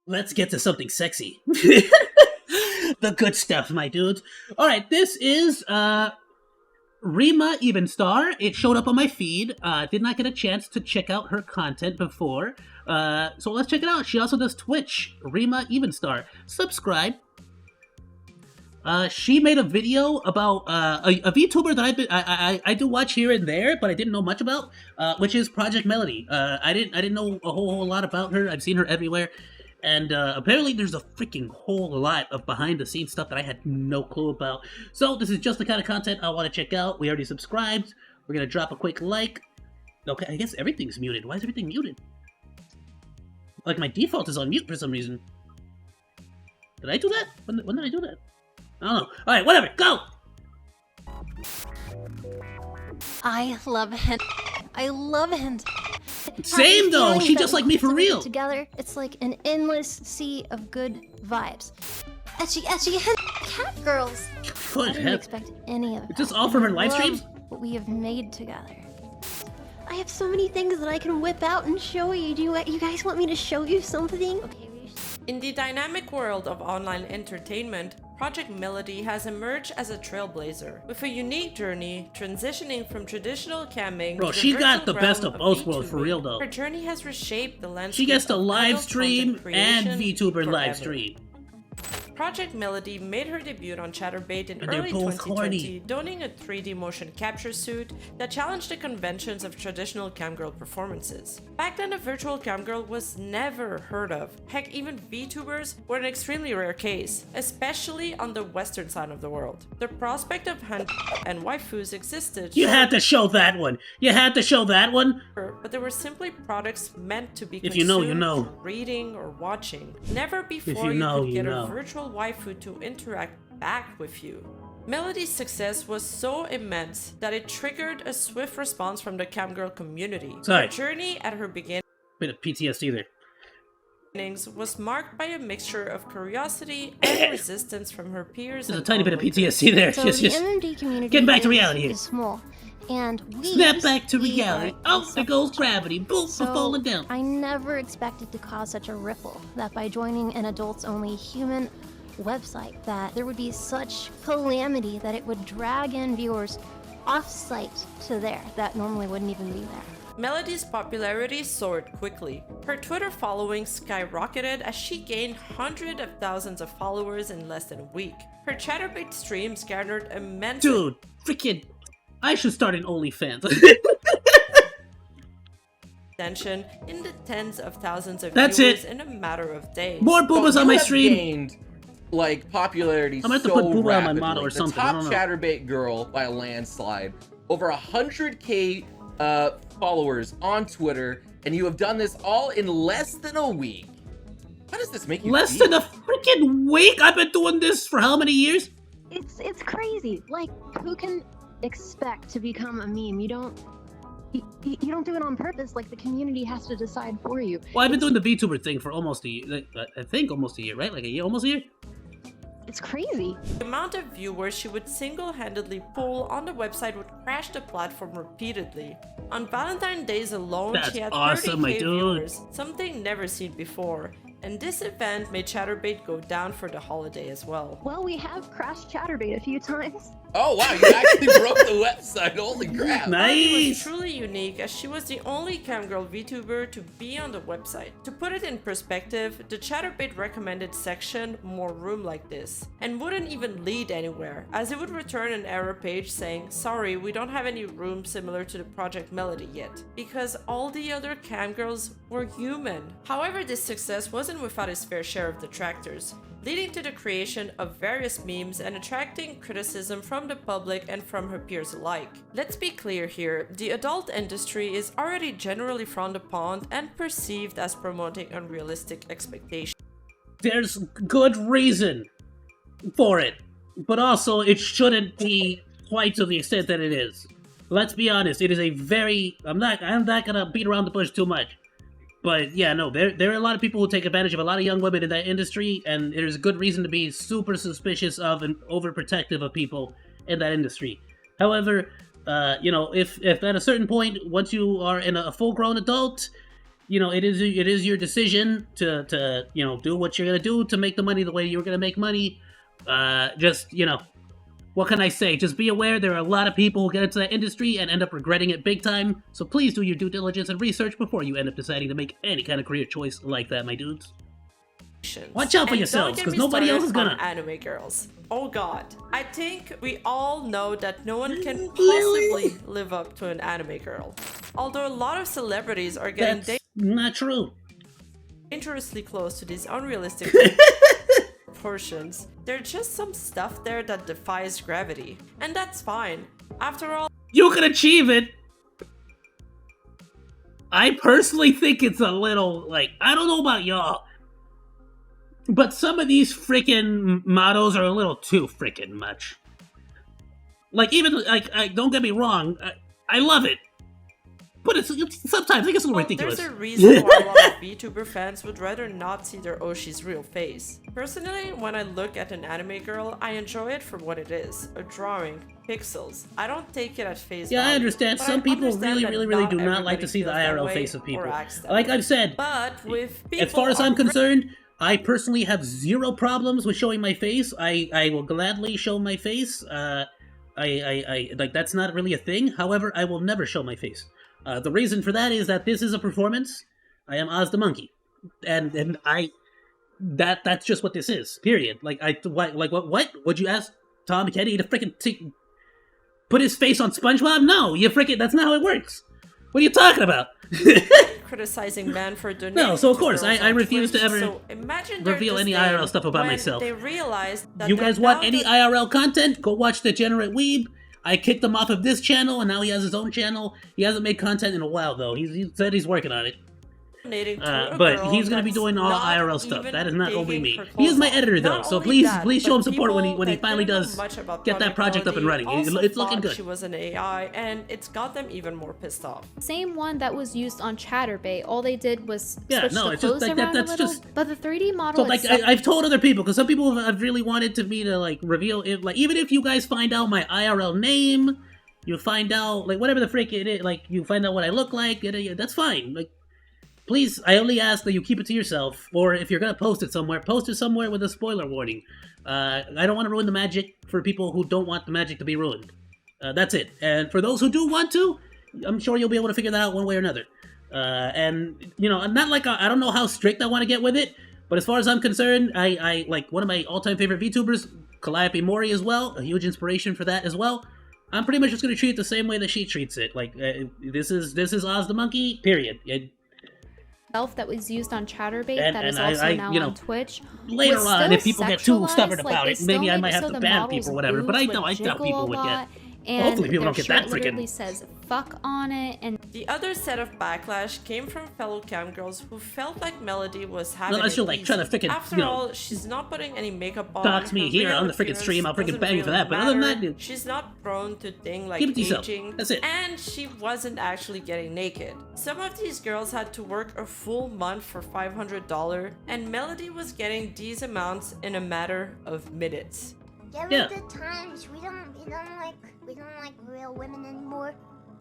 Let's get to something sexy. The good stuff, my dudes. Alright, this is, Rima Evenstar. It showed up on my feed. Did not get a chance to check out her content before. So let's check it out. She also does Twitch. Rima Evenstar. Subscribe. She made a video about a VTuber that I do watch here and there, but I didn't know much about, which is Project Melody. I didn't know a whole lot about her. I've seen her everywhere, and apparently there's a freaking whole lot of behind the scenes stuff that I had no clue about. So this is just the kind of content I want to check out. We already subscribed. We're gonna drop a quick like. Okay, I guess everything's muted. Why is everything muted? Like my default is on mute for some reason. Did I do that? When did I do that? I don't know. Alright, whatever, go! I love him. I love him. Same though! She just like me for real! Together, it's like an endless sea of good vibes. Etchy cat girls! I didn't expect any of it. Just all from her live streams? What we have made together. I have so many things that I can whip out and show you. Do you guys want me to show you something? Okay. In the dynamic world of online entertainment, Project Melody has emerged as a trailblazer, with a unique journey transitioning from traditional camming Bro, to the she got the virtual best realm of both worlds VTubing. for real though. Her journey has reshaped the landscape. She gets to of live adult stream content and creation VTuber forever. live stream. Project Melody made her debut on Chatterbait in And they're early both 2020, horny. donning a 3D motion capture suit that challenged the conventions of traditional camgirl performances. Back then, a virtual camgirl was never heard of. Heck, even VTubers were an extremely rare case, especially on the western side of the world. The prospect of hand and waifus existed. You had to show that one. You had to show that one. But they were simply products meant to be If you know, you consumed know. through reading or watching. Never before you know, could you get know. a virtual waifu to interact back with you. Melody's success was so immense that it triggered a swift response from the camgirl community. Sorry. Her journey at her beginnings Bit of PTSD there. was marked by a mixture of curiosity and resistance from her peers. There's a and tiny bit of onlookers. PTSD there. So Just the MMD community getting back to reality here. is small, and we Snap back to reality. Oh, there goes gravity. Boom, So we're falling down. I never expected to cause such a ripple that by joining an adults-only human website that there would be such calamity that it would drag in viewers off-site to there that normally wouldn't even be there. Melody's popularity soared quickly. Her Twitter following skyrocketed as she gained hundreds of thousands of followers in less than a week. Her Chatterbait streams garnered immense Dude, freaking... I should start an OnlyFans. attention in the tens of thousands of That's viewers it. in a matter of days. More boobas So on you my have stream. Gained, like, popularity I'm gonna have to so put booba on my rapidly. model or something, The I top don't know. Chatterbait girl by a landslide. Over 100K followers on Twitter, and you have done this all in less than a week. How does this make you Less feel? than a freaking week? I've been doing this for how many years? It's crazy. Like, who can expect to become a meme? You don't do it on purpose. Like, the community has to decide for you. Well, I've been doing the VTuber thing for almost a year. I think almost a year, right? Like a year, almost a year? It's crazy. The amount of viewers she would single-handedly pull on the website would crash the platform repeatedly. On Valentine's Days alone, That's she had awesome, my 30K dude. viewers, something never seen before. And this event made Chatterbait go down for the holiday as well. Well, we have crashed Chatterbait a few times. Oh wow, you actually broke the website. Holy crap. Melody was Nice! truly unique as she was the only camgirl VTuber to be on the website. To put it in perspective, the Chatterbait recommended section more room like this, and wouldn't even lead anywhere, as it would return an error page saying, sorry, we don't have any room similar to the Project Melody yet, because all the other camgirls were human. However, this success wasn't without its fair share of detractors, leading to the creation of various memes and attracting criticism from the public and from her peers alike. Let's be clear here, the adult industry is already generally frowned upon and perceived as promoting unrealistic expectations. There's good reason for it, but also it shouldn't be quite to the extent that it is. Let's be honest, it is a very... I'm not gonna beat around the bush too much. But yeah, no, there are a lot of people who take advantage of a lot of young women in that industry, and there's a good reason to be super suspicious of and overprotective of people in that industry. However, you know, if at a certain point, once you are in a full-grown adult, it is your decision to do what you're gonna do to make the money the way you're gonna make money. Just what can I say? Just be aware there are a lot of people who get into that industry and end up regretting it big time. So please do your due diligence and research before you end up deciding to make any kind of career choice like that, my dudes. Watch out for yourselves, because nobody else is gonna. Anime girls. Oh god. I think we all know that no one can possibly live up to an anime girl. Although a lot of celebrities are getting That's not true. dangerously close to these unrealistic proportions, there's just some stuff there that defies gravity. And that's fine. After all, You can achieve it. I personally think it's a little, I don't know about y'all, but some of these freaking mottos are a little too freaking much. Don't get me wrong, I love it. But it's sometimes it gets a little ridiculous. There's a reason why a lot of VTuber fans would rather not see their Oshi's real face. Personally, when I look at an anime girl, I enjoy it for what it is. A drawing, pixels. I don't take it at face value. Yeah, I understand. But Some I people understand really that do not everybody like to see the feels that IRL way face of people. or acts that Like way. I've said, But with people as far as I'm concerned, I personally have zero problems with showing my face. I will gladly show my face. I that's not really a thing. However, I will never show my face. The reason for that is that this is a performance. I am ozthemonkey, and that's just what this is. Period. What? Would you ask Tom Kenny to freaking put his face on SpongeBob? No, you freaking. That's not how it works. What are you talking about? criticizing man for donating. No, so of to course girls I on refuse to Twitch. ever So imagine their reveal any disdain IRL stuff about when myself. They realized that You they're guys want now any the- IRL content? Go watch Degenerate Weeb. I kicked him off of this channel, and now he has his own channel. He hasn't made content in a while, though. He said he's working on it. donating to a But girl he's going to be that's doing all not IRL stuff. even That is not going to be taking me. her He is clothes my off. editor, though, Not so only please that, show him but support when people he that finally didn't know does much about get that project up and running. also It's looking thought good. She was an AI, and it's got them even more pissed off. Same one that was used on Chatterbait. All they did was Yeah, switch no, the it's just clothes like that- around that's a little, just- but the 3D model So, itself, I've told other people, because some people have really wanted me to, reveal it. Even if you guys find out my IRL name, you find out, whatever the frick it is, you find out what I look like, that's fine. Please, I only ask that you keep it to yourself, or if you're going to post it somewhere with a spoiler warning. I don't want to ruin the magic for people who don't want the magic to be ruined. That's it. And for those who do want to, I'm sure you'll be able to figure that out one way or another. And, I'm not I don't know how strict I want to get with it, but as far as I'm concerned, I one of my all-time favorite VTubers, Calliope Mori as well, a huge inspiration for that as well. I'm pretty much just going to treat it the same way that she treats it. This is ozthemonkey, period. that was used on Chatterbait And- that is and I- also now you know, on Twitch. Later was on, still if people get too stubborn sexualized, about they it, still maybe I made might it have so to the ban models' people or whatever, but I boobs would doubt people jiggle would a get. lot, and Hopefully people their don't get that shirt freaking- literally says "fuck" on it, and The other set of backlash came from fellow camgirls who felt like Melody was having Unless it you're, easy. trying to freaking, After all, she's not putting any makeup on. dox me her here real on the freaking appearance stream, I'll freaking doesn't bang you for really that, but other than matter. that, dude, She's not prone to things like keep it to yourself. aging. That's it. And she wasn't actually getting naked. Some of these girls had to work a full month for $500, and Melody was getting these amounts in a matter of minutes. Get Yeah. with the times. We don't like real women anymore.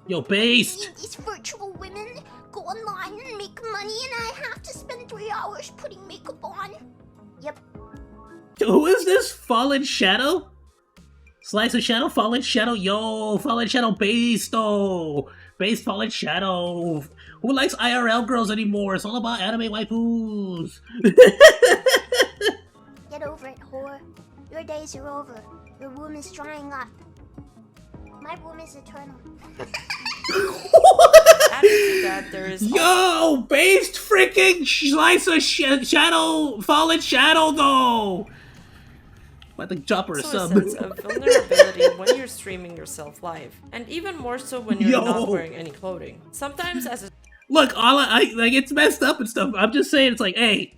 Yo, We based. need these virtual women go online and make money, and I have to spend 3 hours putting makeup on. Yep. Who is this? Fallen Shadow? Slice of Shadow? Fallen Shadow? Yo, Fallen Shadow based, oh. Based Fallen Shadow. Who likes IRL girls anymore? It's all about anime waifus. Get over it, whore. Your days are over. Your womb is drying up. My womb is eternal. Added to that, there is Yo, based freaking Slice of Shadow, Fallen Shadow, though. About to drop her a also a sub. sense of vulnerability when you're streaming yourself live, and even more so when you're Yo. not wearing any clothing. Sometimes as a Look, all I it's messed up and stuff. I'm just saying, it's hey,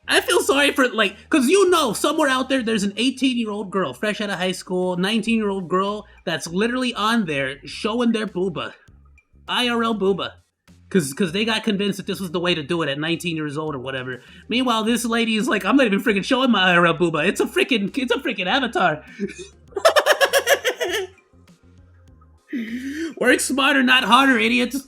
I feel sorry for because somewhere out there's an 18-year-old girl fresh out of high school, 19-year-old girl that's literally on there showing their booba, IRL booba, because they got convinced that this was the way to do it at 19 years old or whatever. Meanwhile, this lady is I'm not even freaking showing my IRL booba. It's a freaking avatar. Work smarter, not harder, idiots.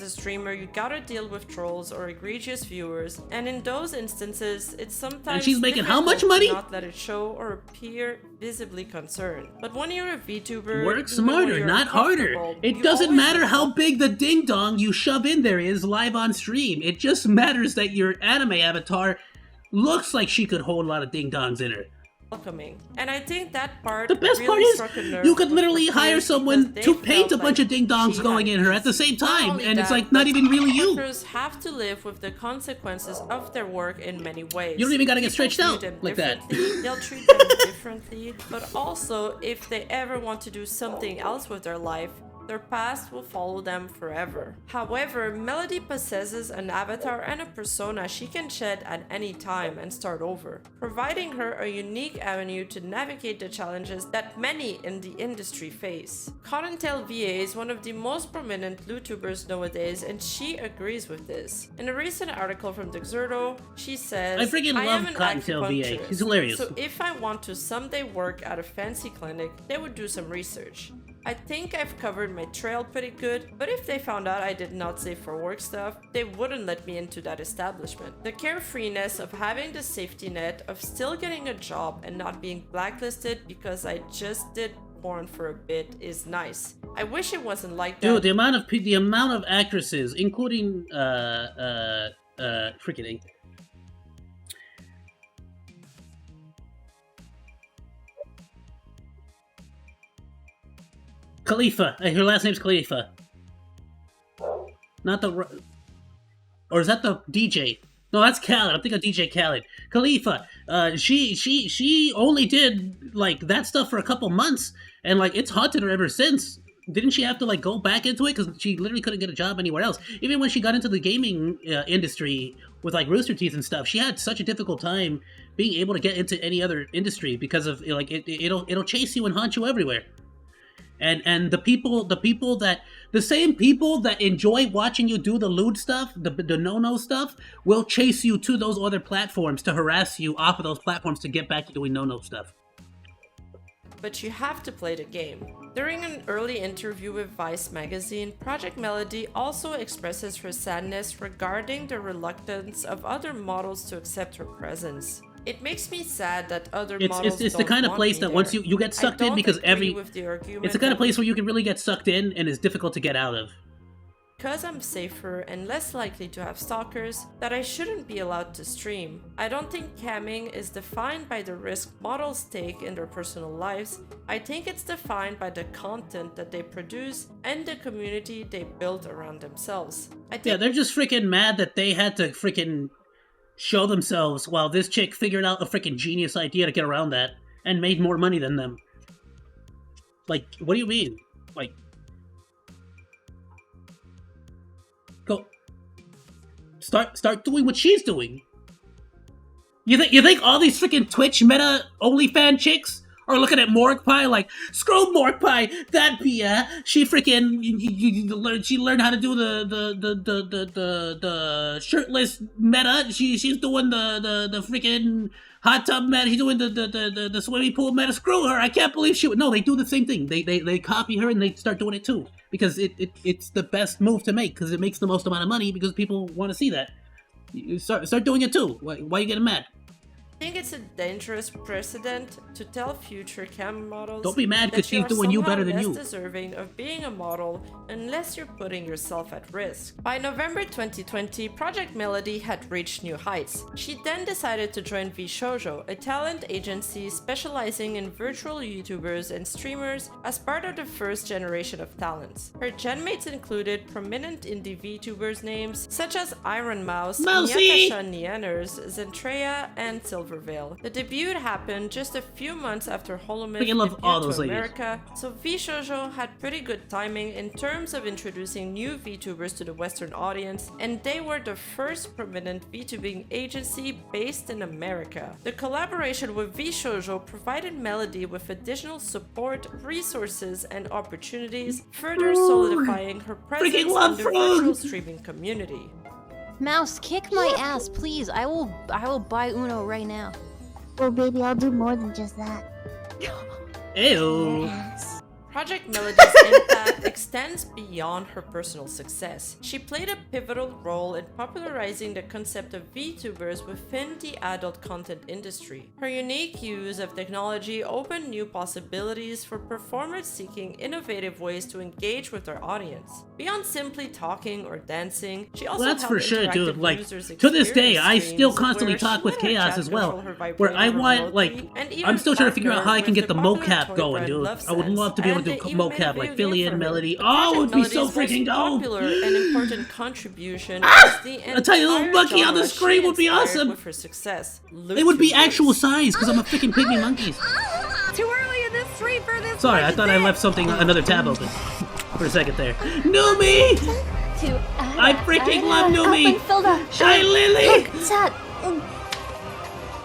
a streamer, you gotta deal with trolls or egregious viewers, and in those instances, it's sometimes And she's making how difficult much to money? not let it show or appear visibly concerned. But when you're a VTuber, Work even when smarter, you're not harder. uncomfortable, It you doesn't always matter look how big the ding dong you shove in there is live on stream. It just matters that your anime avatar looks like she could hold a lot of ding dongs in her. welcoming. And I think that part The best really part is struck a nerve you could with literally the hire players someone because to they paint a felt bunch like of ding dongs she going had in her at the peace. same Not time, only and it's that, like not but even really you. workers have to live with the consequences of their work in many ways. You don't even gotta get People stretched view out them like that. differently, they'll treat them differently, but also if they ever want to do something else with their life, their past will follow them forever. However, Melody possesses an avatar and a persona she can shed at any time and start over, providing her a unique avenue to navigate the challenges that many in the industry face. Cottontail VA is one of the most prominent YouTubers nowadays, and she agrees with this. In a recent article from Dexerto, she says, I freaking love am an Cottontail VA. acupuncturist, He's hilarious. So if I want to someday work at a fancy clinic, they would do some research. I think I've covered my trail pretty good, but if they found out I did not safe for work stuff, they wouldn't let me into that establishment. The carefreeness of having the safety net of still getting a job and not being blacklisted because I just did porn for a bit is nice. I wish it wasn't like that. Dude, the amount of actresses, including freaking Khalifa. Her last name's Khalifa. Not the... Or is that the DJ? No, that's Khaled. I'm thinking of DJ Khaled. Khalifa. She only did, like, that stuff for a couple months. And, like, it's haunted her ever since. Didn't she have to, like, go back into it? Because she literally couldn't get a job anywhere else. Even when she got into the gaming industry with, like, Rooster Teeth and stuff, she had such a difficult time being able to get into any other industry because of, like, it'll chase you and haunt you everywhere. And the same people that enjoy watching you do the lewd stuff, the no-no stuff, will chase you to those other platforms to harass you off of those platforms to get back to doing no-no stuff. But you have to play the game. During an early interview with Vice magazine, Project Melody also expresses her sadness regarding the reluctance of other models to accept her presence. It makes me sad that other models it's the kind of don't place want that me once there. you get sucked in because it's the kind of place where you can really get sucked in and it's difficult to get out of. Because I'm safer and less likely to have stalkers, that I shouldn't be allowed to stream. I don't think camming is defined by the risk models take in their personal lives. I think it's defined by the content that they produce and the community they build around themselves. Yeah, they're just freaking mad that they had to freaking show themselves while this chick figured out a freaking genius idea to get around that and made more money than them. Like, what do you mean? Like, go start doing what she's doing. You think all these freaking Twitch meta OnlyFan chicks are looking at Morgpie like, screw Morgpie, that Pia, she freaking she learned how to do the shirtless meta. She's doing the freaking hot tub meta. She's doing the swimming pool meta. Screw her! I can't believe she would. No, they do the same thing. They copy her and they start doing it too because it's the best move to make because it makes the most amount of money because people want to see that. You start doing it too. Why are you getting mad? I think it's a dangerous precedent to tell future cam models Don't be mad because that she's doing you better than less you. deserving of being a model unless you're putting yourself at risk. By November 2020, Project Melody had reached new heights. She then decided to join Vshoujo, a talent agency specializing in virtual YouTubers and streamers as part of the first generation of talents. Her genmates included prominent indie VTubers names such as Iron Mouse, Mousy! Natasha Nieners, Zentreya, and Silverveil. The debut happened just a few months after Holomyth Freaking love all debuted those to ladies. America, so Vshoujo had pretty good timing in terms of introducing new VTubers to the Western audience, and they were the first prominent VTubing agency based in America. The collaboration with Vshoujo provided Melody with additional support, resources, and opportunities, further solidifying her presence in love the Frog. virtual streaming community. Mouse, kick my ass, please. I will buy Uno right now. Oh, baby, I'll do more than just that. Ew. Ass. Project Melody's impact extends beyond her personal success. She played a pivotal role in popularizing the concept of VTubers within the adult content industry. Her unique use of technology opened new possibilities for performers seeking innovative ways to engage with their audience. Beyond simply talking or dancing, she also That's helped for sure, dude. interactive Like, users to this day, experience I still streams constantly where talk she with let her Chaos chat as well, control her where I vibrator want, remotely, like, and even I'm still trying to figure out how I can partner get the with popular mocap toy going, brand dude. Love I would Sense, love to be able and to they do even made a mocap like video Philly game and for her. Melody. But Oh, it would Project be so Melody's most freaking dope! popular and important contribution is the A tiny little entire monkey on the genre screen she would be inspired awesome. with her success. It would be Vtubers. actual size, because I'm a freaking pygmy monkey. Too early in this street for this. Sorry, I thought I left another tab open for a second there. Numi! I freaking love Numi! Shy Lily! Chat.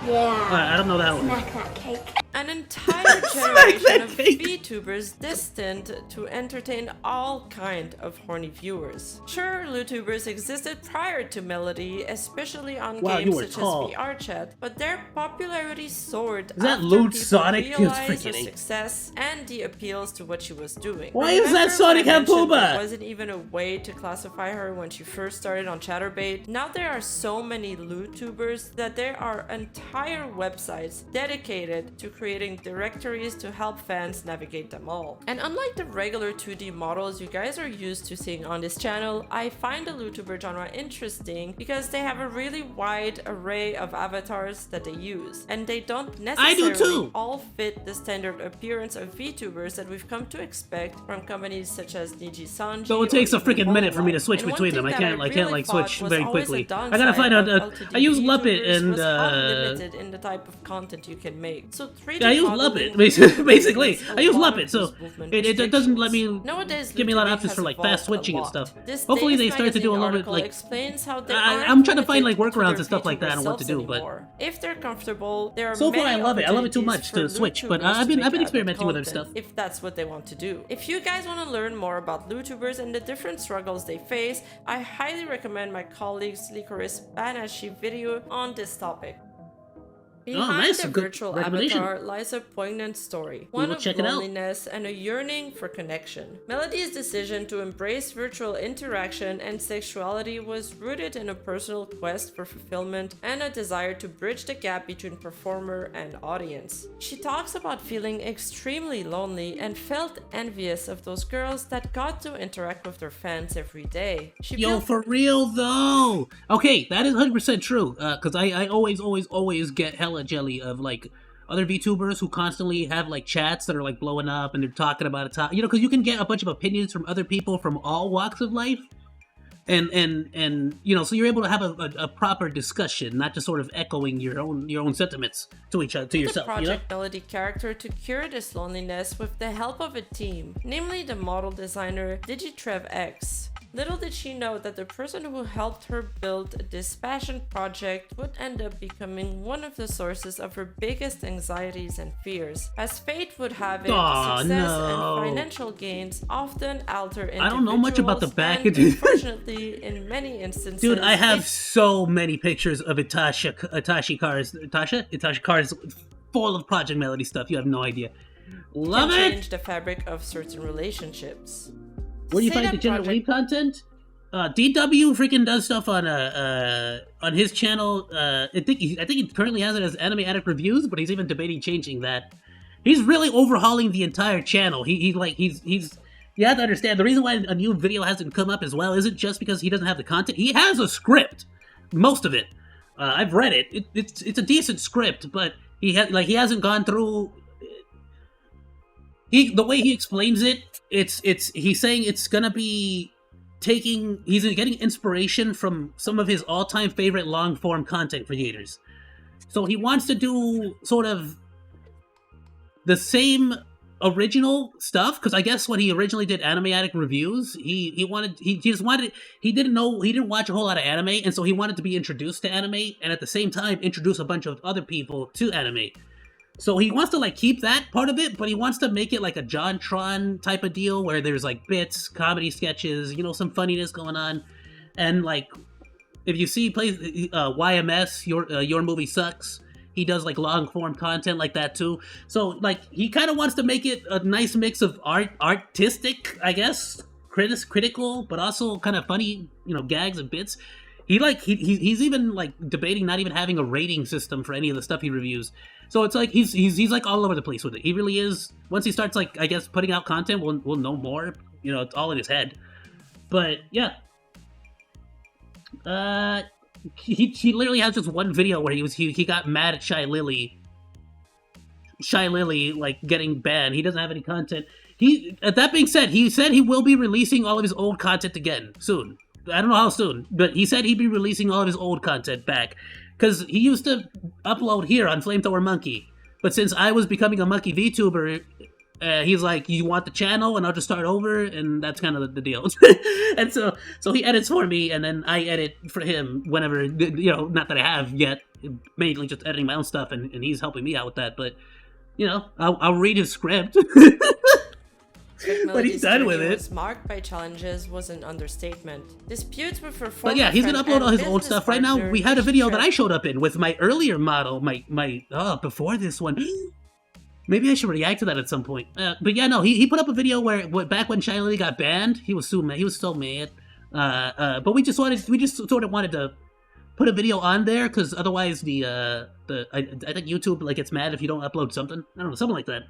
Yeah. I don't know that one. Smack that cake. An entire generation of cake. VTubers destined to entertain all kind of horny viewers. Sure, Vtubers existed prior to Melody, especially on Wow, you games were such tall. as VRChat, but their popularity soared Is that after Loot people Sonic? He was realized her freaking- success and the appeals to what she was doing. Why is that Remember Sonic when I and mentioned Pooba? there wasn't even a way to classify her when she first started on Chatterbait? Now there are so many Vtubers that there are entire websites dedicated to creating directories to help fans navigate them all. And unlike the regular 2D models you guys are used to seeing on this channel, I find the Vtuber genre interesting because they have a really wide array of avatars that they use, and they don't necessarily too. all fit the standard appearance of VTubers that we've come to expect from companies such as Niji Sanji. So it takes a or even freaking minute for me to Hololive. switch And one between them. thing I that can't like really switch thought was very always a quickly. I gotta downside find out. of LTD I use Luppet VTubers and was how limited in the type of content you can make. So 3D yeah, I use modeling Luppet basically. is a I use lot Luppet, of so those movement it doesn't let me restrictions. Nowadays, give me a lot of Vtuber options has for like evolved fast a switching and lot. stuff. This Hopefully they Days start to do a magazine little bit article like explains how they I'm trying to find like aren't workarounds committed and stuff to like that. I their don't know what to do, VTubers but anymore. If they're comfortable, there are so far I many love it. I love it too opportunities much to for switch, but VTubers I've to been make experimenting with other content stuff. if that's what they want to do. If you guys want to learn more about Vtubers and the different struggles they face, I highly recommend my colleague's Licorice Banashi video on this topic. Behind nice, the a good virtual recommendation. avatar lies a poignant story, one will of check it out. loneliness and a yearning for connection. Melody's decision to embrace virtual interaction and sexuality was rooted in a personal quest for fulfillment and a desire to bridge the gap between performer and audience. She talks about feeling extremely lonely and felt envious of those girls that got to interact with their fans every day. She Yo, built for real though. Okay, that is 100% true. Cause I always get hella jelly of like other VTubers who constantly have like chats that are like blowing up and they're talking about it. You know, cause you can get a bunch of opinions from other people from all walks of life. And you know, so you're able to have a proper discussion, not just sort of echoing your own sentiments to yourself. the You know? Project Melody character to cure this loneliness with the help of a team, namely the model designer Digitrev X. Little did she know that the person who helped her build this passion project would end up becoming one of the sources of her biggest anxieties and fears. As fate would have it, Aw, success no. and financial gains often alter individuals. I don't know much about the back and end. unfortunately, in many instances, Dude, I have it so many pictures of Itachi cars full of Project Melody stuff. You have no idea. Love can it. change the fabric of certain relationships. Where do you Say find that degenerate Project- wave content? DW freaking does stuff on his channel. I think he currently has it as Anime Addict Reviews, but he's even debating changing that. He's really overhauling the entire channel. He's you have to understand the reason why a new video hasn't come up as well isn't just because he doesn't have the content. He has a script, most of it. I've read it. It's a decent script, but he hasn't gone through. The way he explains it, he's saying it's gonna be he's getting inspiration from some of his all-time favorite long-form content creators. So he wants to do sort of the same original stuff, because I guess when he originally did Anime Addict Reviews, he didn't watch a whole lot of anime, and so he wanted to be introduced to anime and at the same time introduce a bunch of other people to anime. So he wants to like keep that part of it, but he wants to make it like a JonTron type of deal where there's like bits, comedy sketches, you know, some funniness going on. And like if you see YMS, your movie sucks, he does like long form content like that too. So like he kind of wants to make it a nice mix of artistic, I guess, critical, but also kind of funny, gags and bits. He's even like debating not even having a rating system for any of the stuff he reviews. So it's like he's like all over the place with it. He really is. Once he starts like, I guess, putting out content, we'll know more. It's all in his head. But yeah. He literally has just one video where he got mad at Shy Lily like getting banned. He doesn't have any content. That being said, he said he will be releasing all of his old content again soon. I don't know how soon, but he said he'd be releasing all of his old content back because he used to upload here on Flamethrowermonkey. But since I was becoming a monkey VTuber, he's like, you want the channel and I'll just start over, and that's kind of the deal. And so he edits for me, and then I edit for him whenever, not that I have yet, mainly just editing my own stuff, and he's helping me out with that, but, I'll read his script. But he's done with it. Was marked by challenges was an understatement. Disputes with her former But yeah, he's gonna upload all his old stuff. Right now, we had a video that I showed up in with my earlier model, before this one. Maybe I should react to that at some point. But yeah, no, he put up a video where back when Shy Lily got banned, he was so mad. He was so mad. But we just sort of wanted to put a video on there because otherwise I think YouTube like gets mad if you don't upload something. I don't know, something like that.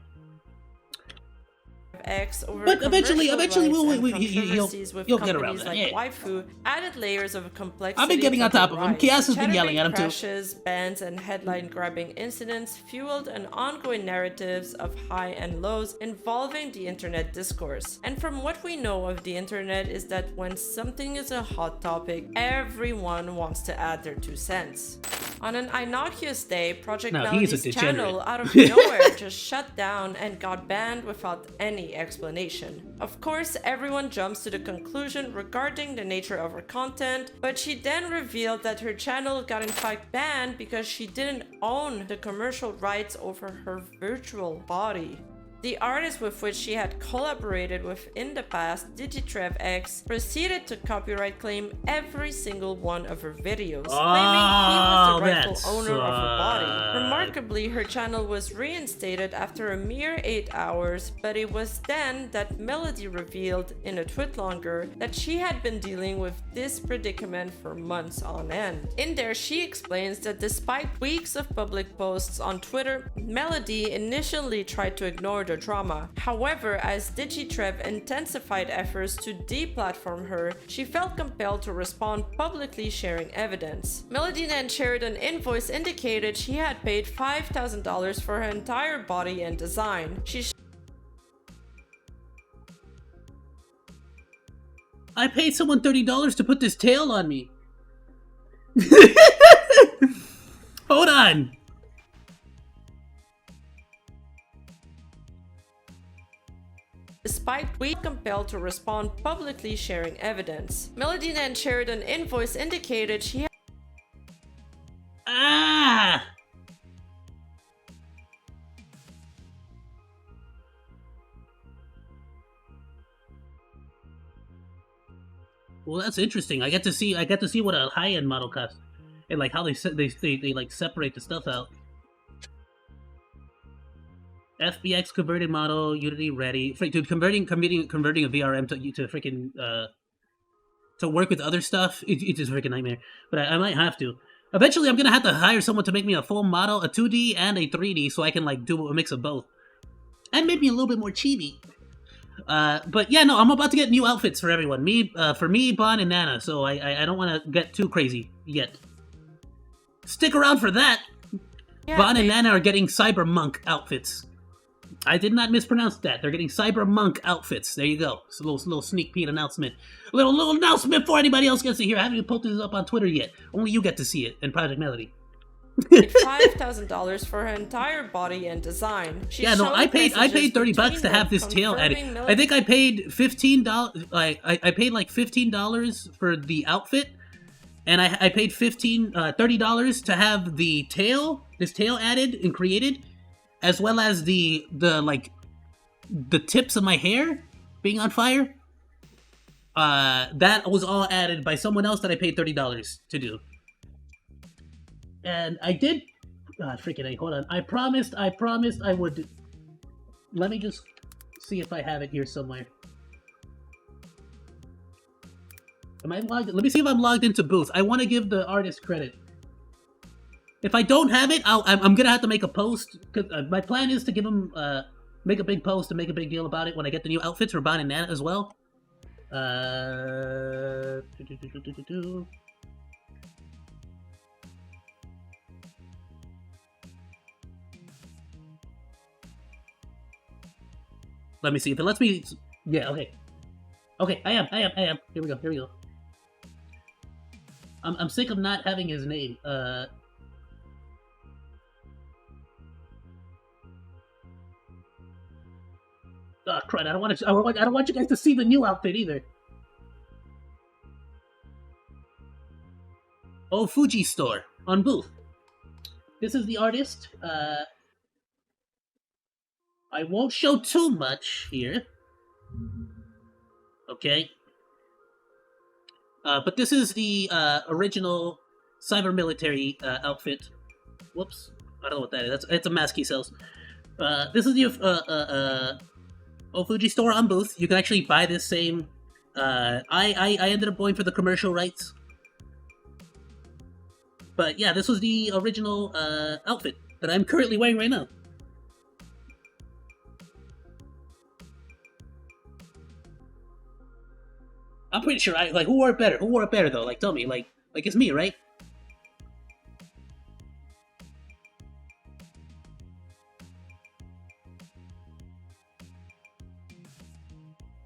X over but eventually you'll get around that. Like yeah. Waifu added layers of complexity. I've been getting on top of him. Kias has been yelling at him too. Crashes, bans, and headline-grabbing incidents fueled an ongoing narratives of high and lows involving the internet discourse. And from what we know of the internet is that when something is a hot topic, everyone wants to add their 2 cents. On an innocuous day, Projekt Melody's channel out of nowhere just shut down and got banned without any explanation. Of course, everyone jumps to the conclusion regarding the nature of her content, but she then revealed that her channel got in fact banned because she didn't own the commercial rights over her virtual body. The artist with which she had collaborated with in the past, DigiTrevX, proceeded to copyright claim every single one of her videos, claiming he was the rightful owner of her body. Remarkably, her channel was reinstated after a mere 8 hours, but it was then that Melody revealed in a tweet longer that she had been dealing with this predicament for months on end. In there, she explains that despite weeks of public posts on Twitter, Melody initially tried to ignore the drama. However, as DigiTrev intensified efforts to deplatform her, she felt compelled to respond publicly, sharing evidence. Melody then shared an invoice indicated she had paid $5,000 for her entire body and design. I paid someone $30 to put this tail on me. Hold on. Despite we compelled to respond publicly, sharing evidence. Melody then shared an invoice indicated she had Well, that's interesting. I get to see what a high-end model costs, and like how they like separate the stuff out. FBX converted model, Unity ready. Dude, converting a VRM to freaking to work with other stuff, it's a freaking nightmare. But I might have to. Eventually, I'm gonna have to hire someone to make me a full model, a 2D and a 3D, so I can like do a mix of both, and maybe a little bit more chibi. But yeah, no, I'm about to get new outfits for everyone. For me, Bon, and Nana. So I don't want to get too crazy yet. Stick around for that. Yeah, Bon and Nana are getting Cyber Monk outfits. I did not mispronounce that. They're getting Cyber Monk outfits. There you go. It's a little sneak peek announcement. A little announcement before anybody else gets to hear. I haven't even posted this up on Twitter yet. Only you get to see it in Projekt Melody. $5,000 for her entire body and design. I paid $30 to have this tail added. I think I paid $15. I paid like $15 for the outfit, and I paid $30 to have this tail added and created, as well as the tips of my hair being on fire. That was all added by someone else that I paid $30 to do. And I did God, freaking A. Hold on. I promised I would. Let me just see if I have it here somewhere. Am I logged? Let me see if I'm logged into Booth. I want to give the artist credit. If I don't have it, I'm gonna have to make a post. Cause my plan is to give him, make a big post and make a big deal about it when I get the new outfits for Bon and Nana as well. Let me see if it lets me. Yeah, okay. Okay, I am. Here we go. I'm sick of not having his name. Oh crud! I don't want you guys to see the new outfit either. Oh, Fuji Store on Booth. This is the artist. I won't show too much here. Okay. But this is the original cyber military outfit. Whoops. I don't know what that is. It's a mask he sells. This is the Fuji Store on Booth. You can actually buy this same. I ended up going for the commercial rights. But yeah, this was the original outfit that I'm currently wearing right now. I'm pretty sure who wore it better? Who wore it better though? Like tell me, like it's me, right?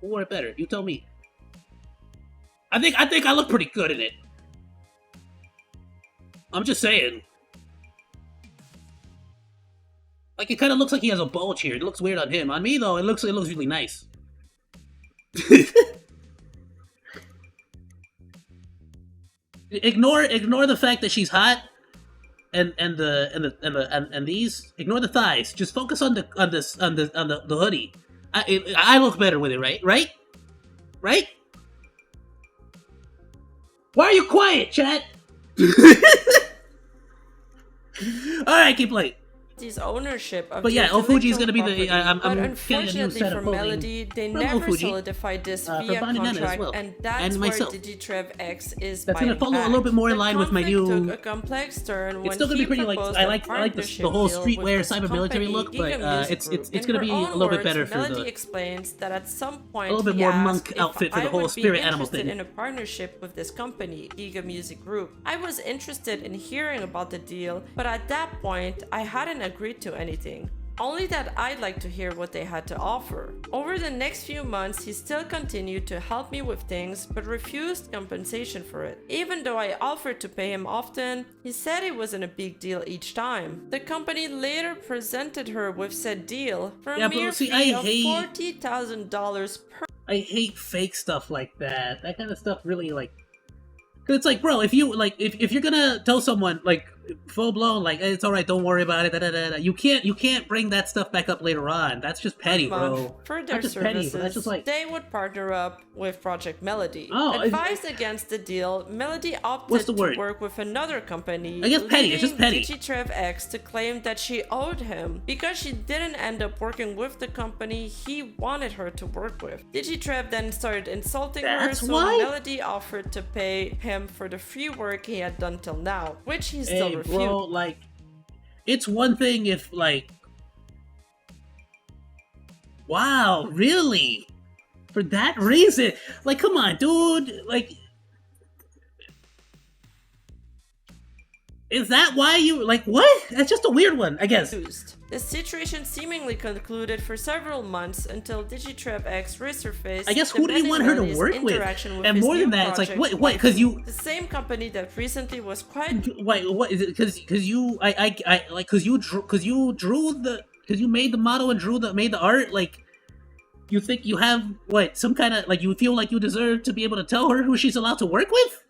Who wore it better? You tell me. I think I look pretty good in it. I'm just saying. Like it kind of looks like he has a bulge here. It looks weird on him. On me though, it looks really nice. Ignore the fact that she's hot, and these. Ignore the thighs. Just focus on the hoodie. I look better with it, right? Right? Why are you quiet, chat? All right, keep playing. His ownership of but yeah, Ofuji is going to be the. I'm but getting a new unfortunately set for of clothing Melody, they from never Ofuji, solidified this via Bon and Nana as contract, well, and that's and where myself. Digitrev X is. That's going to follow a little bit more in line with my new. Took a complex turn when it's still going to be pretty like I like the whole streetwear cyber military look, but it's going to be a little bit better for Melody the. explains that at some point a little bit more monk outfit for the whole spirit animal thing. In a partnership with this company, Giga Music Group, I was interested in hearing about the deal, but at that point, I hadn't agreed to anything. Only that I'd like to hear what they had to offer. Over the next few months, he still continued to help me with things, but refused compensation for it. Even though I offered to pay him often, he said it wasn't a big deal each time. The company later presented her with said deal for a mere fee of $40,000 per. I hate fake stuff like that. That kind of stuff really like. Cause it's like, bro, if you like, if you're gonna tell someone like full blown, like it's all right, don't worry about it, you can't bring that stuff back up later on. That's just petty, bro. For their services, petty, but that's just like they would partner up with Project Melody. Oh, advised against the deal, Melody opted to work with another company. I guess petty. It's just petty. Digitrev X to claim that she owed him because she didn't end up working with the company he wanted her to work with. Digitrev then started insulting her, so Melody offered to pay him for the free work he had done till now, which he still refused. Bro, like, it's one thing if, like, wow, really? For that reason? Like, come on, dude. Like, is that why you, like, what? That's just a weird one, I guess. The situation seemingly concluded for several months until Digitrev X resurfaced. I guess who do you want her to work with? And more than that, it's like, what? Because you the same company that recently was quite. Wait, what is it? Because you because you made the model and made the art. Like, you think you have some kind of like you feel like you deserve to be able to tell her who she's allowed to work with?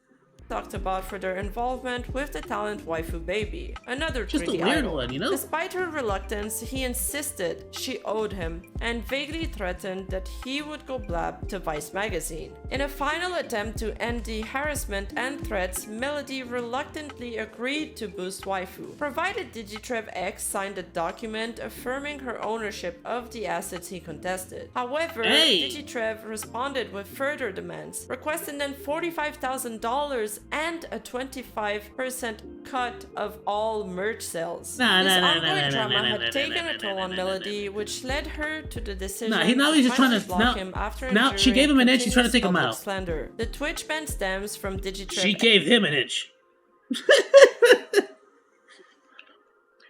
talked about for their involvement with the talent waifu baby, another Just a 3D weird idol. one, you know? Despite her reluctance, he insisted she owed him and vaguely threatened that he would go blab to Vice magazine. In a final attempt to end the harassment and threats, Melody reluctantly agreed to boost waifu, provided Digitrev X signed a document affirming her ownership of the assets he contested. However, Digitrev responded with further demands, requesting then $45,000 and a 25% cut of all merch sales. This ongoing drama had taken a toll on Melody, which led her to the decision now he's just trying to block him after now she gave him an inch, she's trying to take him continuous out. slander. The Twitch ban stems from Digitrev She gave him an inch.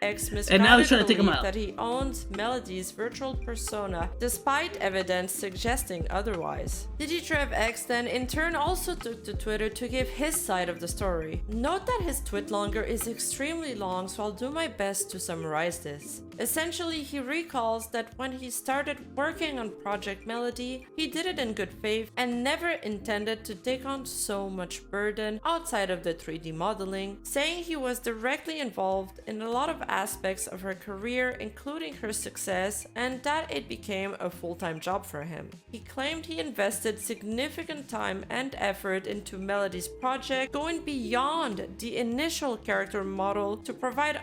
X And now he's trying to take him belief out. that he owns Melody's virtual persona, despite evidence suggesting otherwise. Digitrev X then in turn also took to Twitter to give his side of the story. Note that his tweet longer is extremely long, so I'll do my best to summarize this. Essentially, he recalls that when he started working on Project Melody, he did it in good faith and never intended to take on so much burden outside of the 3D modeling, saying he was directly involved in a lot of aspects of her career, including her success, and that it became a full-time job for him. He claimed he invested significant time and effort into Melody's project, going beyond the initial character model to provide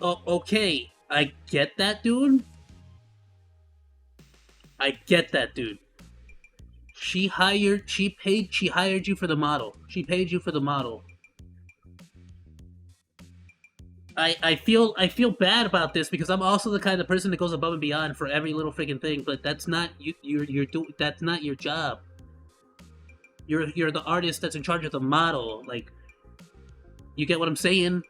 Okay. I get that, dude. I get that, dude. She hired you for the model. She paid you for the model. I feel bad about this because I'm also the kind of person that goes above and beyond for every little freaking thing, but that's not that's not your job. You're the artist that's in charge of the model. Like, you get what I'm saying?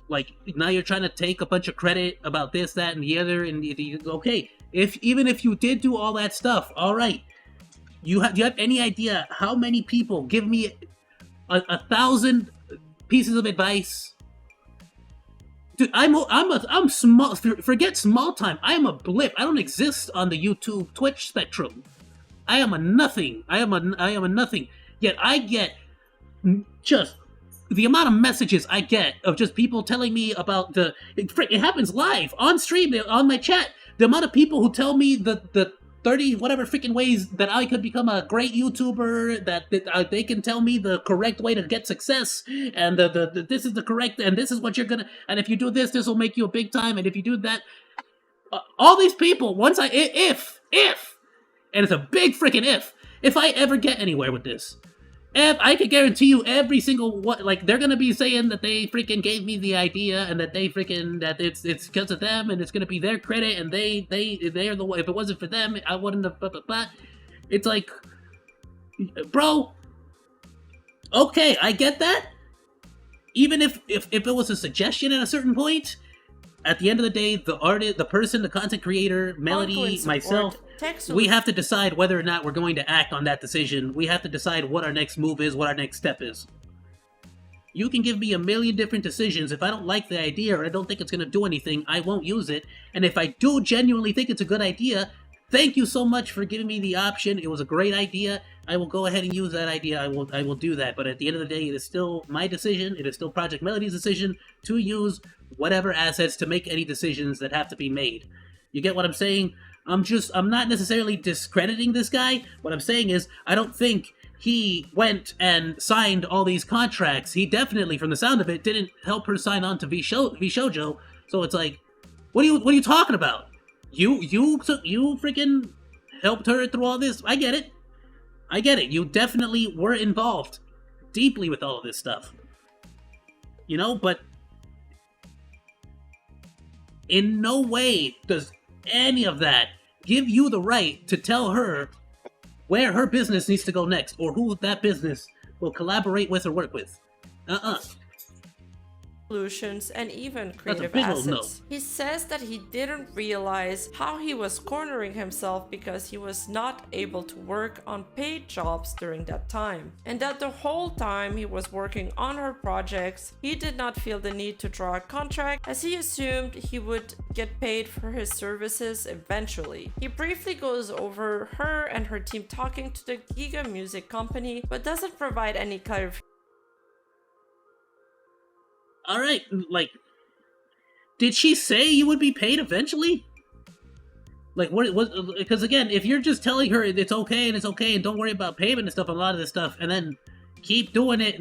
Like, now you're trying to take a bunch of credit about this, that, and the other, and okay, even if you did do all that stuff, all right, do you have any idea how many people give me a 1,000 pieces of advice? Dude, I'm small. Forget small time. I am a blip. I don't exist on the YouTube Twitch spectrum. I am a nothing. I am a nothing. Yet I get just the amount of messages I get of just people telling me about it happens live on stream on my chat. The amount of people who tell me the 30 whatever freaking ways that I could become a great YouTuber, that they can tell me the correct way to get success, and this is the correct, and this is what you're gonna, and if you do this will make you a big time, and if you do that, all these people, if and it's a big freaking if I ever get anywhere with this, I can guarantee you every single one, like, they're gonna be saying that they freaking gave me the idea and that that it's because of them and it's gonna be their credit and they're the one. If it wasn't for them, I wouldn't have. Blah, blah, blah. It's like, bro. Okay, I get that. Even if it was a suggestion at a certain point, at the end of the day, the artist, the person, the content creator, Melody, myself, we have to decide whether or not we're going to act on that decision. We have to decide what our next move is, what our next step is. You can give me a million different decisions. If I don't like the idea or I don't think it's going to do anything, I won't use it. And if I do genuinely think it's a good idea, thank you so much for giving me the option. It was a great idea. I will go ahead and use that idea. I will do that. But at the end of the day, it is still my decision. It is still Project Melody's decision to use whatever assets to make any decisions that have to be made. You get what I'm saying? I'm not necessarily discrediting this guy. What I'm saying is, I don't think he went and signed all these contracts. He definitely, from the sound of it, didn't help her sign on to VShojo. So it's like, what are you talking about? You freaking helped her through all this. I get it. You definitely were involved deeply with all of this stuff. You know, but in no way does any of that give you the right to tell her where her business needs to go next or who that business will collaborate with or work with. solutions, and even That's a creative big old no. assets. He says that he didn't realize how he was cornering himself because he was not able to work on paid jobs during that time, and that the whole time he was working on her projects, he did not feel the need to draw a contract as he assumed he would get paid for his services eventually. He briefly goes over her and her team talking to the Giga Music company, but doesn't provide any clarification. All right, like, did she say you would be paid eventually? Like, what? Because again, if you're just telling her it's okay and don't worry about payment and stuff, a lot of this stuff, and then keep doing it,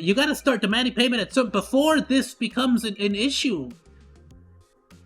you got to start demanding payment at some before this becomes an issue.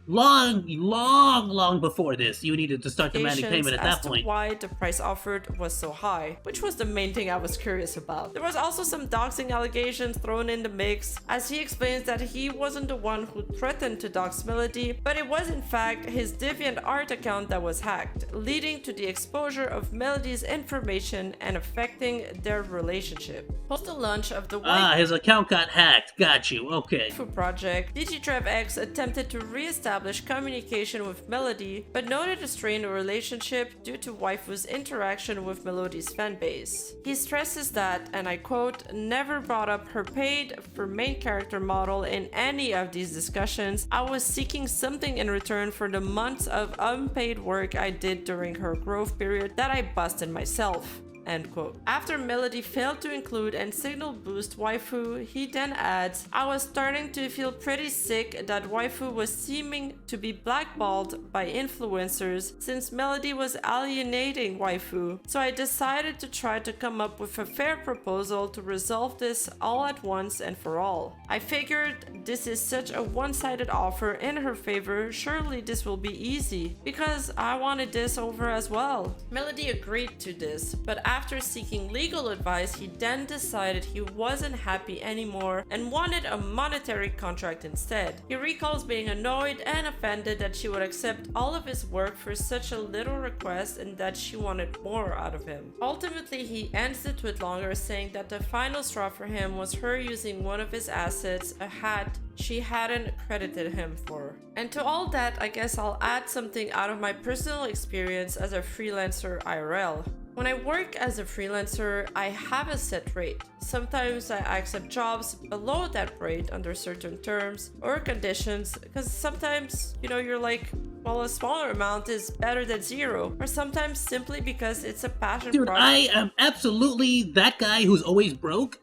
Long before this, you needed to start demanding payment at that point. Why the price offered was so high, which was the main thing I was curious about. There was also some doxing allegations thrown in the mix, as he explains that he wasn't the one who threatened to dox Melody, but it was in fact his DeviantArt account that was hacked, leading to the exposure of Melody's information and affecting their relationship. Post the launch of the his account got hacked. Got you. Okay. Waifu project, DigiTrev-X attempted to re-establish communication with Melody, but noted a strained relationship due to Waifu's interaction with Melody's fanbase. He stresses that, and I quote, "never brought up her paid for main character model in any of these discussions. I was seeking something in return for the months of unpaid work I did during her growth period that I busted myself." End quote. After Melody failed to include and signal boost Waifu, he then adds, "I was starting to feel pretty sick that Waifu was seeming to be blackballed by influencers since Melody was alienating Waifu, so I decided to try to come up with a fair proposal to resolve this all at once and for all. I figured this is such a one-sided offer in her favor, surely this will be easy, because I wanted this over as well." Melody agreed to this, but after seeking legal advice, he then decided he wasn't happy anymore and wanted a monetary contract instead. He recalls being annoyed and offended that she would accept all of his work for such a little request and that she wanted more out of him. Ultimately, he ends the tweet longer, saying that the final straw for him was her using one of his assets, a hat she hadn't credited him for. And to all that, I guess I'll add something out of my personal experience as a freelancer IRL. When I work as a freelancer, I have a set rate. Sometimes I accept jobs below that rate under certain terms or conditions, because sometimes, you're like, well, a smaller amount is better than zero, or sometimes simply because it's a passion Dude, project. I am absolutely that guy who's always broke.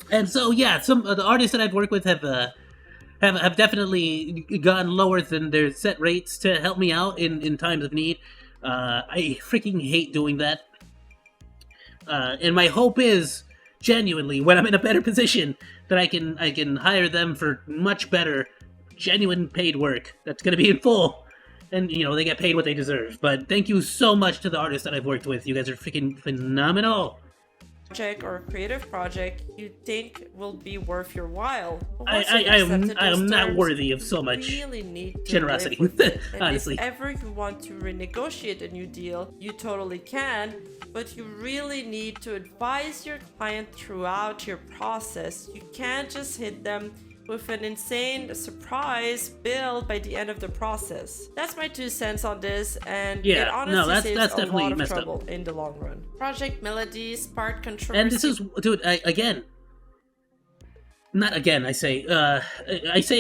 And so, yeah, some of the artists that I've worked with have definitely gone lower than their set rates to help me out in times of need. I freaking hate doing that. And my hope is, genuinely, when I'm in a better position, that I can hire them for much better, genuine paid work that's going to be in full. And, they get paid what they deserve. But thank you so much to the artists that I've worked with. You guys are freaking phenomenal. Project or a creative project you think will be worth your while. I am not worthy of so much really need to generosity, live with it. And honestly. if ever you want to renegotiate a new deal, you totally can, but you really need to advise your client throughout your process. You can't just hit them with an insane surprise bill by the end of the process. That's my 2 cents on this, and it honestly saves that's a definitely lot of messed trouble up in the long run. Project Melody sparked controversy. And this is, dude, not again. I say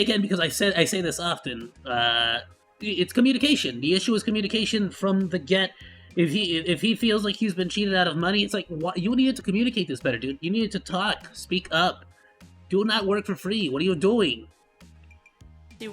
again because I say this often. It's communication. The issue is communication from the get. If he feels like he's been cheated out of money, it's like, what? You needed to communicate this better, dude. You needed to talk, speak up. Do not work for free. What are you doing?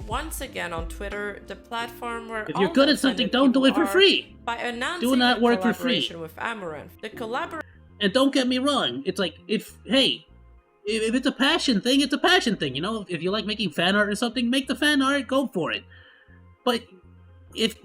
Once again on Twitter, the platform where if you're good at something, don't do it for free. By announcing do not work for free. With Amaranth. The collaboration. And don't get me wrong. It's like, if it's a passion thing, it's a passion thing. If you like making fan art or something, make the fan art. Go for it. But if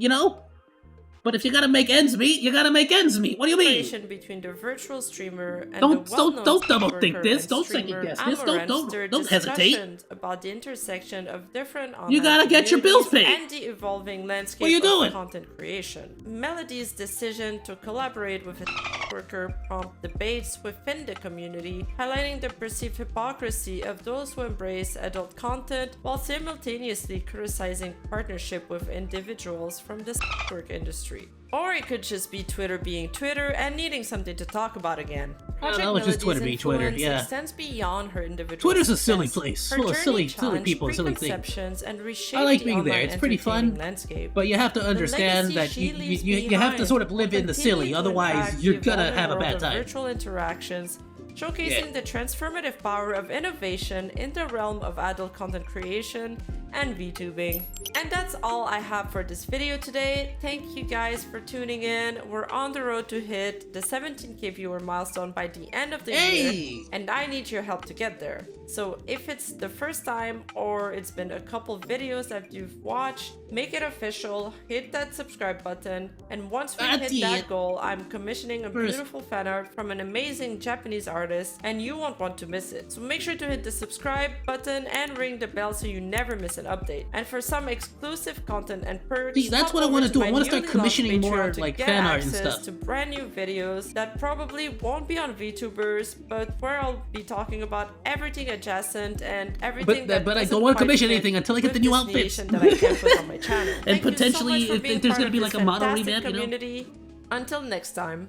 But if you gotta make ends meet, you gotta make ends meet. What do you mean? Relation between the virtual streamer and Don't- the well-known don't double think worker this. and Don't second streamer guess this. Amaranth stirred Don't hesitate. discussions about the intersection of different online You gotta get your bills communities paid. and the evolving landscape What you of doing? content creation. Melody's decision to collaborate with a worker prompted debates within the community, highlighting the perceived hypocrisy of those who embrace adult content while simultaneously criticizing partnership with individuals from the work industry. Or it could just be Twitter being Twitter and needing something to talk about again. Project that was just Twitter being Melody's Twitter, influence yeah. extends beyond her individual Twitter's a silly success. place, Her full of journey silly challenged people and silly things. preconceptions and reshaped I like the being there. online It's pretty fun, entertaining landscape. but you have to understand legacy that she leaves you have to behind sort of live will in the continue silly, to otherwise impact you're the gonna evolving have a world bad of time. Virtual interactions, showcasing the transformative power of innovation in the realm of adult content creation and VTubing. And that's all I have for this video today. Thank you guys for tuning in. We're on the road to hit the 17k viewer milestone by the end of the year, and I need your help to get there. So if it's the first time or it's been a couple videos that you've watched, make it official, hit that subscribe button, and once we hit that goal, I'm commissioning a beautiful fan art from an amazing Japanese artist, and you won't want to miss it. So make sure to hit the subscribe button and ring the bell so you never miss an update. And for some exclusive content and perks, See, that's what I want to do. I want to start commissioning more like fan art and stuff. To brand new videos that probably won't be on VTubers, but where I'll be talking about everything adjacent and everything But I don't want to commission anything until I get the new outfits. that I can put on my channel. And Thank you so potentially, much for if being there's part gonna be of like this a model fantastic revamp, you know? community. Until next time.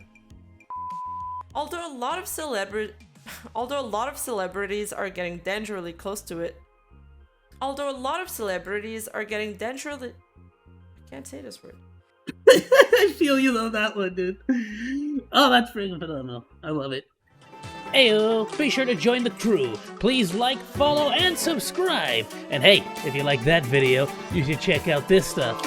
Although a lot of celebrities are getting dangerously close to it. Although a lot of celebrities are getting dangerously... I can't say this word. I feel you though, that one, dude. Oh, that's freaking phenomenal. I love it. Ayoo, be sure to join the crew. Please like, follow, and subscribe. And hey, if you like that video, you should check out this stuff.